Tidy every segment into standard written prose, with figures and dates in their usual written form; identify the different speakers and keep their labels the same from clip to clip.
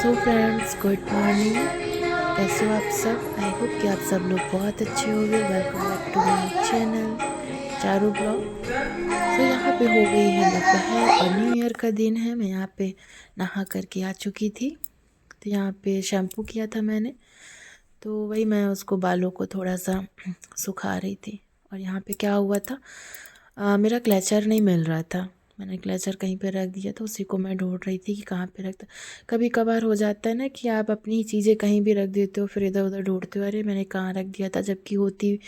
Speaker 1: So friends, good morning. कैसे हो आप सब? आई होप कि आप सब लोग बहुत अच्छे होंगे। Welcome back to my channel Charu blog. यहाँ पे हो गई है दोपहर और न्यू ईयर का दिन है। मैं यहाँ पे नहा करके आ चुकी थी। तो यहाँ पे शैम्पू किया था मैंने, तो वही मैं उसको बालों को थोड़ा सा सुखा रही थी। और यहाँ पे क्या हुआ था, मेरा क्लचर नहीं मिल रहा था। मैंने क्लचर कहीं पे रख दिया था, उसी को मैं ढूंढ रही थी कि कहाँ पे रखता। कभी कभार हो जाता है ना कि आप अपनी चीज़ें कहीं भी रख देते हो, फिर इधर उधर ढूंढते हो, अरे मैंने कहाँ रख दिया था, जबकि होती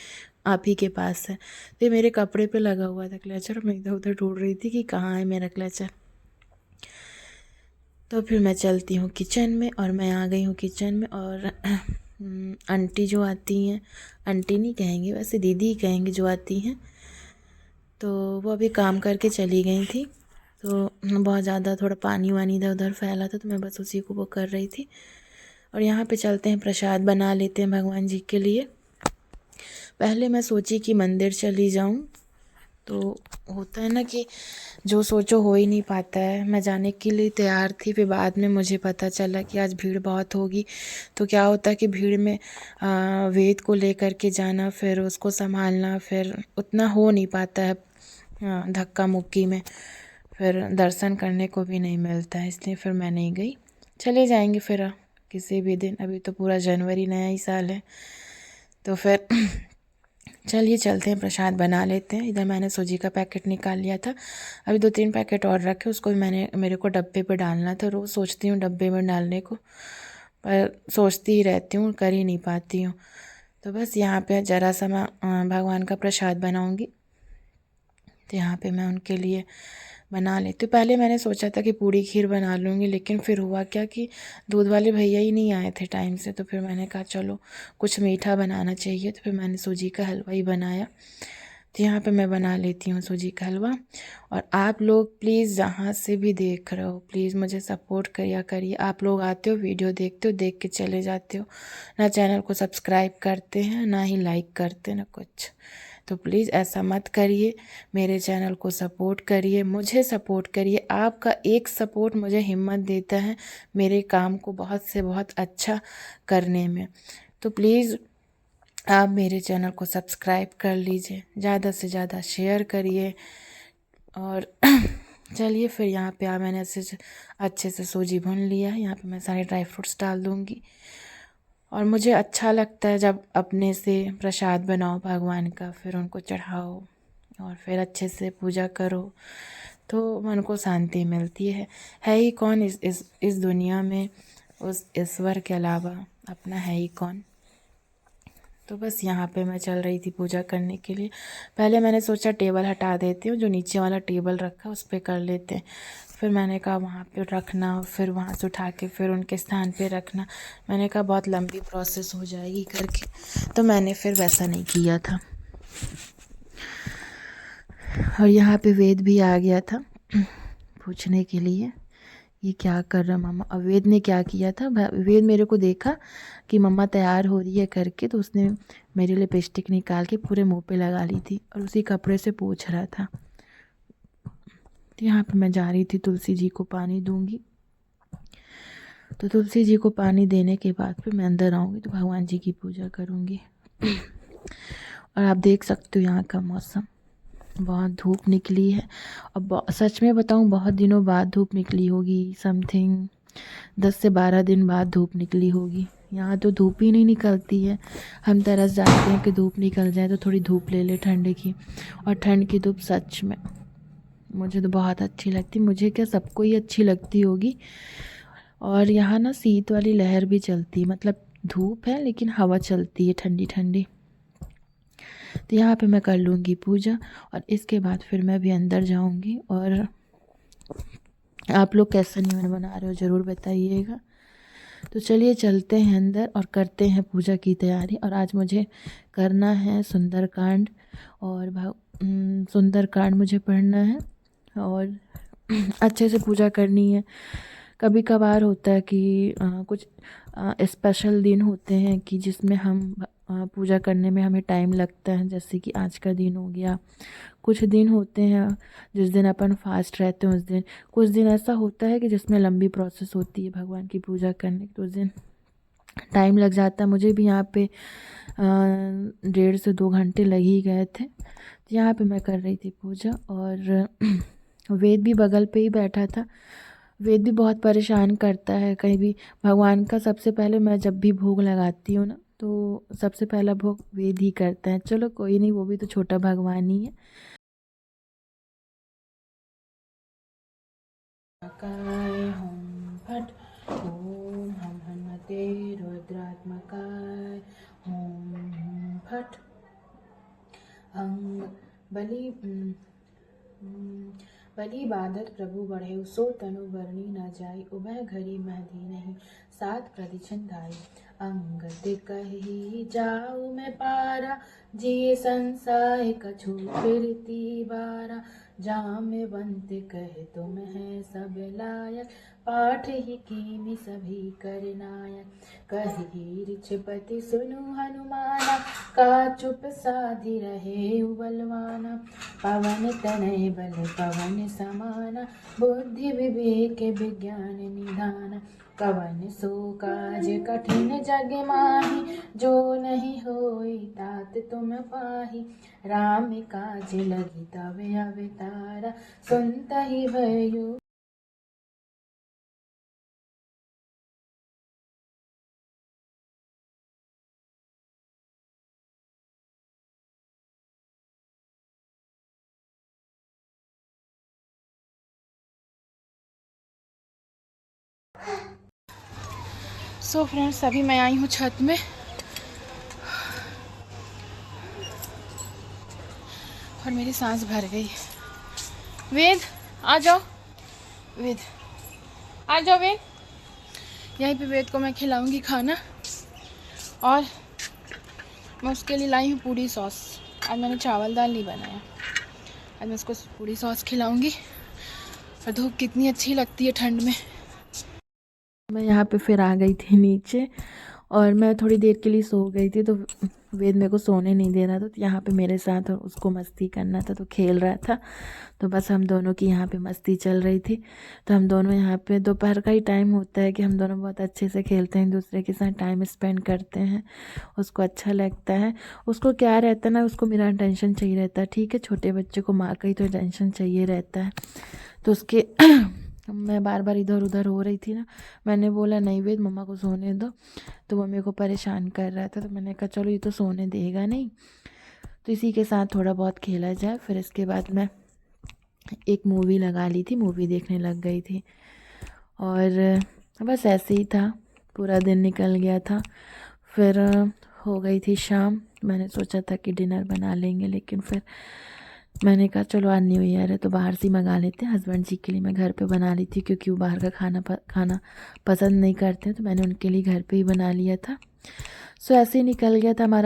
Speaker 1: आप ही के पास है। तो ये मेरे कपड़े पे लगा हुआ था क्लचर, मैं इधर उधर ढूंढ रही थी कि कहाँ है मेरा क्लचर। तो फिर मैं चलती हूँ किचन में, और मैं आ गई हूँ किचन में। और आंटी जो आती हैं, आंटी नहीं कहेंगे, वैसे दीदी ही कहेंगे, जो आती हैं, तो वो अभी काम करके चली गई थी। तो बहुत ज़्यादा थोड़ा पानी वानी इधर उधर फैला था, तो मैं बस उसी को वो कर रही थी। और यहाँ पे चलते हैं, प्रसाद बना लेते हैं भगवान जी के लिए। पहले मैं सोची कि मंदिर चली जाऊँ, तो होता है ना कि जो सोचो हो ही नहीं पाता है। मैं जाने के लिए तैयार थी, फिर बाद में मुझे पता चला कि आज भीड़ बहुत होगी। तो क्या होता है कि भीड़ में वेद को लेकर के जाना, फिर उसको संभालना, फिर उतना हो नहीं पाता है। धक्का मुक्की में फिर दर्शन करने को भी नहीं मिलता है, इसलिए फिर मैं नहीं गई। चले जाएंगे फिर किसी भी दिन, अभी तो पूरा जनवरी नया ही साल है। तो फिर चलिए चलते हैं, प्रसाद बना लेते हैं। इधर मैंने सूजी का पैकेट निकाल लिया था, अभी 2-3 पैकेट और रखे, उसको भी मेरे को डब्बे पे डालना था। रोज़ सोचती हूँ डब्बे में डालने को, पर सोचती ही रहती हूँ, कर ही नहीं पाती हूँ। तो बस यहाँ पे ज़रा सा मैं भगवान का प्रसाद बनाऊँगी। तो यहाँ पे मैं उनके लिए बना लेती हूँ। पहले मैंने सोचा था कि पूड़ी खीर बना लूँगी, लेकिन फिर हुआ क्या कि दूध वाले भैया ही नहीं आए थे टाइम से। तो फिर मैंने कहा चलो कुछ मीठा बनाना चाहिए, तो फिर मैंने सूजी का हलवा ही बनाया। तो यहाँ पे मैं बना लेती हूँ सूजी का हलवा। और आप लोग प्लीज़ जहाँ से भी देख रहे हो, प्लीज़ मुझे सपोर्ट करिए करिए। आप लोग आते हो, वीडियो देखते हो, देख के चले जाते हो, ना चैनल को सब्सक्राइब करते हैं, ना ही लाइक करते, ना कुछ। तो प्लीज़ ऐसा मत करिए, मेरे चैनल को सपोर्ट करिए, मुझे सपोर्ट करिए। आपका एक सपोर्ट मुझे हिम्मत देता है मेरे काम को बहुत से बहुत अच्छा करने में। तो प्लीज़ आप मेरे चैनल को सब्सक्राइब कर लीजिए, ज़्यादा से ज़्यादा शेयर करिए। और चलिए फिर यहाँ पे मैंने अच्छे से सूजी भून लिया है। यहाँ पे मैं सारे ड्राई फ्रूट्स डाल दूँगी। और मुझे अच्छा लगता है जब अपने से प्रसाद बनाओ भगवान का, फिर उनको चढ़ाओ और फिर अच्छे से पूजा करो, तो मन को शांति मिलती है ही कौन इस दुनिया में उस ईश्वर के अलावा, अपना है ही कौन। तो बस यहाँ पे मैं चल रही थी पूजा करने के लिए। पहले मैंने सोचा टेबल हटा देती हूँ, जो नीचे वाला टेबल रखा उस पर कर लेते हैं। फिर मैंने कहा वहाँ पे रखना, फिर वहाँ से उठा के फिर उनके स्थान पे रखना, मैंने कहा बहुत लंबी प्रोसेस हो जाएगी करके, तो मैंने फिर वैसा नहीं किया था। और यहाँ पे वेद भी आ गया था पूछने के लिए ये क्या कर रहा मम्मा। अब वेद ने क्या किया था, वेद मेरे को देखा कि मम्मा तैयार हो रही है करके, तो उसने मेरे लिए लिपस्टिक निकाल के पूरे मुंह पे लगा ली थी और उसी कपड़े से पूछ रहा था। तो यहाँ पे मैं जा रही थी, तुलसी जी को पानी दूंगी। तो तुलसी जी को पानी देने के बाद फिर मैं अंदर आऊँगी, तो भगवान जी की पूजा करूँगी। और आप देख सकते हो यहाँ का मौसम, बहुत धूप निकली है। अब सच में बताऊँ, बहुत दिनों बाद धूप निकली होगी, समथिंग 10 से 12 दिन बाद धूप निकली होगी। यहाँ तो धूप ही नहीं निकलती है। हम तरस जाते हैं कि धूप निकल जाए तो थोड़ी धूप ले ले ठंड की। और ठंड की धूप सच में मुझे तो बहुत अच्छी लगती, मुझे क्या सबको ही अच्छी लगती होगी। और यहाँ ना शीत वाली लहर भी चलती है, मतलब धूप है लेकिन हवा चलती है ठंडी ठंडी। तो यहाँ पे मैं कर लूँगी पूजा, और इसके बाद फिर मैं भी अंदर जाऊँगी। और आप लोग कैसा न्यू बना रहे हो ज़रूर बताइएगा। तो चलिए चलते हैं अंदर और करते हैं पूजा की तैयारी। और आज मुझे करना है सुंदरकांड, और सुंदरकांड मुझे पढ़ना है और अच्छे से पूजा करनी है। कभी कभार होता है कि कुछ स्पेशल दिन होते हैं कि जिसमें हम पूजा करने में हमें टाइम लगता है। जैसे कि आज का दिन हो गया, कुछ दिन होते हैं जिस दिन अपन फास्ट रहते हैं, उस दिन कुछ दिन ऐसा होता है कि जिसमें लंबी प्रोसेस होती है भगवान की पूजा करने की, तो उस दिन टाइम लग जाता है। मुझे भी यहाँ पे 1.5 से 2 घंटे लग ही गए थे। तो यहाँ पे मैं कर रही थी पूजा, और वेद भी बगल पे ही बैठा था। वेद भी बहुत परेशान करता है कहीं भी। भगवान का सबसे पहले मैं जब भी भोग लगाती हूँ ना, तो सबसे पहला भोग वेद ही करता है। चलो कोई नहीं, वो भी तो छोटा भगवान ही है। होम फट ओम हम हनुमते रुद्रात्मकाय होम फट अंग बलि बलि बादत प्रभु बढ़े सो तनु बरनी न जाई उभय घरी महदी नहीं सात प्रदिछन धाई अंगद कही जाऊ मैं पारा जिये संसाय कछु फिरती बारा जाम बंत कहे तुम है सब लायक पाठ ही कीनी सभी कर नायक कही रिछपति सुनु हनुमाना का चुप साधि रहे बलवाना पवन तनय बल पवन समाना बुद्धि विवेक विज्ञान निधाना कवन सो काज कठिन जग माही जो नहीं होई तात तुम पाही राम काज लगी तब अवतारा सुनतहि भयो। सो फ्रेंड्स, अभी मैं आई हूँ छत में और मेरी सांस भर गई। वेद आ जाओ, वेद आ जाओ वेद। यहीं पे वेद को मैं खिलाऊंगी खाना, और मैं उसके लिए लाई हूँ पूड़ी सॉस। आज मैंने चावल दाल नहीं बनाया, आज मैं उसको पूड़ी सॉस खिलाऊंगी। और धूप कितनी अच्छी लगती है ठंड में। मैं यहाँ पे फिर आ गई थी नीचे, और मैं थोड़ी देर के लिए सो गई थी। तो वेद मेरे को सोने नहीं दे रहा था, तो यहाँ पे मेरे साथ, और उसको मस्ती करना था तो खेल रहा था। तो बस हम दोनों की यहाँ पे मस्ती चल रही थी। तो हम दोनों यहाँ पे, दोपहर का ही टाइम होता है कि हम दोनों बहुत अच्छे से खेलते हैं, एक दूसरे के साथ टाइम स्पेंड करते हैं। उसको अच्छा लगता है। उसको क्या रहता है ना, उसको मेरा अटेंशन चाहिए रहता है। ठीक है, छोटे बच्चे को माँ का ही तो अटेंशन चाहिए रहता है। तो उसके मैं बार बार इधर उधर हो रही थी ना, मैंने बोला नहीं वेद मम्मा को सोने दो। तो वो मेरे को परेशान कर रहा था, तो मैंने कहा चलो ये तो सोने देगा नहीं, तो इसी के साथ थोड़ा बहुत खेला जाए। फिर इसके बाद मैं एक मूवी लगा ली थी, मूवी देखने लग गई थी, और बस ऐसे ही था, पूरा दिन निकल गया था। फिर हो गई थी शाम। मैंने सोचा था कि डिनर बना लेंगे, लेकिन फिर मैंने कहा चलो आज न्यू ईयर है तो बाहर से मंगा लेते हैं। हस्बैंड जी के लिए मैं घर पे बना ली थी, क्योंकि वो बाहर का खाना पसंद नहीं करते, तो मैंने उनके लिए घर पे ही बना लिया था। सो ऐसे ही निकल गया था हमारा